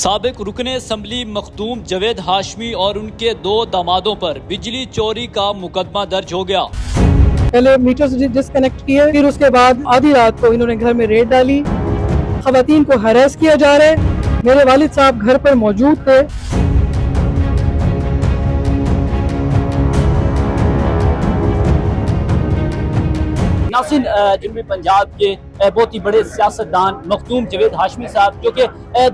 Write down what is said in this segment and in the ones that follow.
साबिक रुकने असम्बली मखदूम जावेद हाशमी और उनके 2 दामादों पर बिजली चोरी का मुकदमा दर्ज हो गया। पहले मीटर से डिस्कनेक्ट किए, फिर उसके बाद आधी रात को इन्होंने घर में रेड डाली। खवातीन को हरास किया जा रहा है। मेरे वालिद साहब घर पर मौजूद थे। नासिन जनूबी पंजाब के बहुत ही बड़े सियासतदान मखदूम जावेद हाशमी साहब, जो कि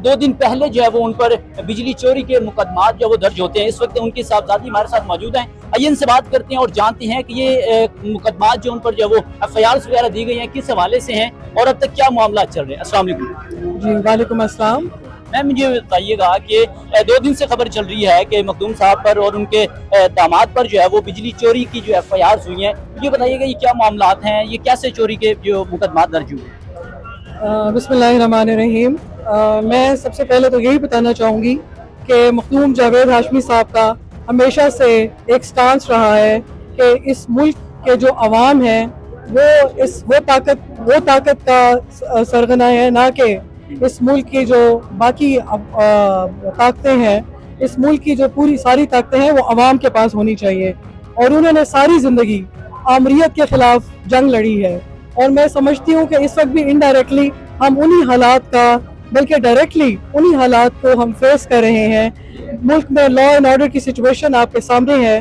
2 दिन पहले जो है वो उन पर बिजली चोरी के मुकदमात जो वो दर्ज होते हैं, इस वक्त उनकी साहबजादी हमारे साथ मौजूद हैं। आइए इनसे बात करते हैं और जानते हैं कि ये मुकदमात जो उन पर जो है वो FIRs वगैरह दी गई हैं किस हवाले से हैं और अब तक क्या मामला चल रहे हैं। अस्सलाम वालेकुम। जी वालेकुम अस्सलाम। मैम मुझे बताइएगा कि 2 दिन से खबर चल रही है कि मखदूम साहब पर और उनके दामाद पर जो है वो बिजली चोरी की जो FIRs हुई हैं, मुझे बताइएगा ये क्या मामलात हैं, ये कैसे चोरी के जो मुकदमात दर्ज हुए। बिस्मिल्लाहिर्रहमानिर्रहीम। मैं सबसे पहले तो यही बताना चाहूँगी कि मखदूम जावेद हाशमी साहब का हमेशा से एक स्टांस रहा है कि इस मुल्क के जो अवाम है वो ताकत का सरगना है, ना कि इस मुल्क की जो बाकी ताकतें हैं। इस मुल्क की जो पूरी सारी ताकतें हैं वो अवाम के पास होनी चाहिए, और उन्होंने सारी ज़िंदगी आमरीत के ख़िलाफ़ जंग लड़ी है। और मैं समझती हूँ कि इस वक्त भी इनडायरेक्टली हम उन्हीं हालात का, बल्कि डायरेक्टली उन्हीं हालात को हम फेस कर रहे हैं। मुल्क में लॉ एंड ऑर्डर की सिचुएशन आपके सामने है।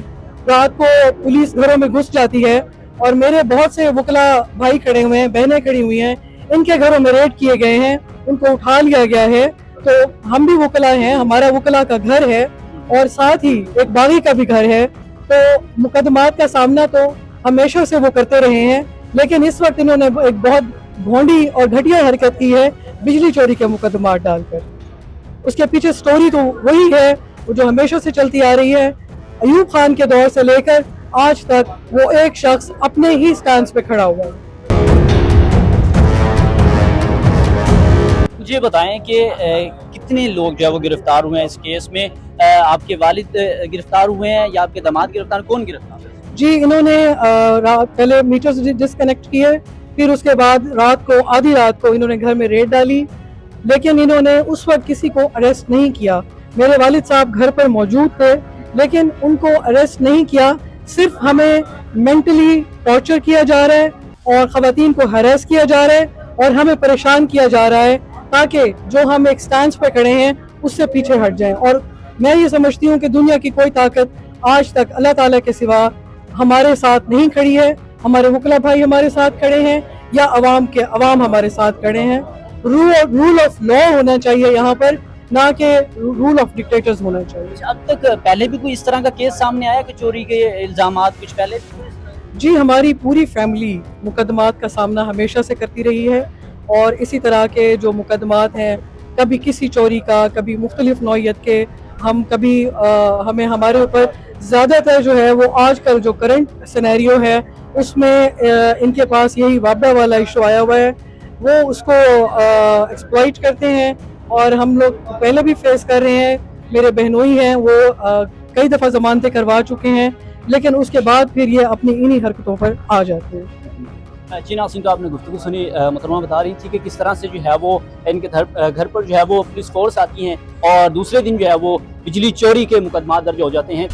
रात को पुलिस घरों में घुस जाती है, और मेरे बहुत से वकला भाई खड़े हुए हैं, बहनें खड़ी हुई हैं, इनके घरों में रेड किए गए हैं, उनको उठा लिया गया है। तो हम भी वकला हैं, हमारा वकला का घर है और साथ ही एक बागी का भी घर है। तो मुकदमात का सामना तो हमेशा से वो करते रहे हैं, लेकिन इस वक्त इन्होंने एक बहुत भोंडी और घटिया हरकत की है बिजली चोरी के मुकदमात डालकर। उसके पीछे स्टोरी तो वही है जो हमेशा से चलती आ रही है। अयूब खान के दौर से लेकर आज तक वो एक शख्स अपने ही स्टैंड पे खड़ा हुआ है। मुझे बताएं कि कितने लोग जो है वो गिरफ्तार हुए हैं इस केस में। आपके वालिद गिरफ्तार हुए हैं या आपके दामाद गिरफ्तार, कौन गिरफ्तार है? जी, इन्होंने पहले मीटर से डिस्कनेक्ट किए, फिर उसके बाद आधी रात को इन्होंने घर में रेड डाली, लेकिन इन्होंने उस वक्त किसी को अरेस्ट नहीं किया। मेरे वालिद साहब घर पर मौजूद थे, लेकिन उनको अरेस्ट नहीं किया। सिर्फ हमें मेंटली टॉर्चर किया जा रहा है और ख़वातीन को हरास किया जा रहा है और हमें परेशान किया जा रहा है, ताकि जो हम एक स्टैंड पे खड़े हैं उससे पीछे हट जाएं। और मैं ये समझती हूँ कि दुनिया की कोई ताकत आज तक अल्लाह ताला के सिवा हमारे साथ नहीं खड़ी है। हमारे वकला भाई हमारे साथ खड़े हैं या अवाम हमारे साथ खड़े हैं। रूल ऑफ लॉ होना चाहिए यहाँ पर, ना कि रूल ऑफ डिक्टेटर्स होना चाहिए। अब तक पहले भी कोई इस तरह का केस सामने आया कि चोरी के इल्जामात कुछ पहले? जी, हमारी पूरी फैमिली मुकदमात का सामना हमेशा से करती रही है, और इसी तरह के जो मुकदमात हैं, कभी किसी चोरी का, कभी मुख्तलिफ नौइयत के, हमें हमारे ऊपर ज़्यादातर जो है वो आजकल जो करंट सिनेरियो है उसमें इनके पास यही वाबा वाला इशू आया हुआ है। वो उसको एक्सप्लॉइट करते हैं, और हम लोग पहले भी फेस कर रहे हैं। मेरे बहनोई हैं, वो कई दफ़ा ज़मानतें करवा चुके हैं, लेकिन उसके बाद फिर ये अपनी इन्हीं हरकतों पर आ जाते हैं। जी नासिन, तो आपने गुफ्तगू सुनी, मोहतरमा बता रही थी कि किस तरह से जो है वो इनके घर पर जो है वो पुलिस फोर्स आती हैं और दूसरे दिन जो है वो बिजली चोरी के मुकदमा दर्ज हो जाते हैं।